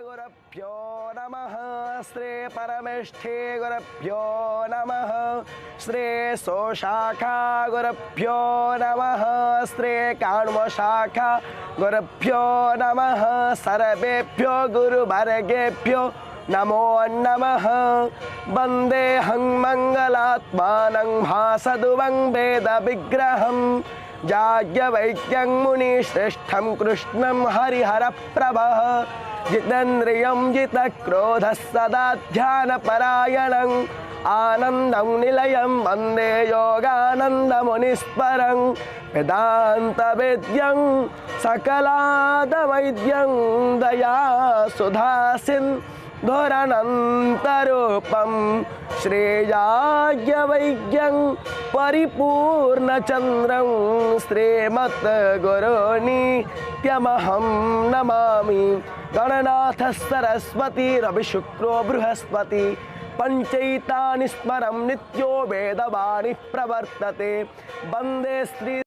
गुरुभ्यो नमः। श्री परमेष्ठे गुरुभ्यो नमः। श्री सोशाखा गुरुभ्यो नमः। श्री काण्वशाखा गुरुभ्यो नमः। सर्वेभ्यो गुरुवर्गेभ्यो नमो नमः। वन्देऽहं मङ्गलात्मानं भासदुवं वेदविग्रहं याज्ञवल्क्यं मुनिश्रेष्ठं कृष्णं हरिहरप्रभः जितेन्द्रियं जितक्रोधः सदा ध्यानपरायणं आनन्दं निलयं वन्दे योगानन्दमुनीश्वरं वेदान्तवेद्यं सकलादवैद्यं दयासुधासिन्धुरनन्तरूपं श्रेयाज्ञवैद्यं परिपूर्णचन्द्रं श्रीमद्गुरुनित्यमहं नमामि। गणनाथ सरस्वती रविशुक्रो बृहस्पति पंचैतानि स्मरं नित्यो वेदवाणी प्रवर्तते। वंदे श्री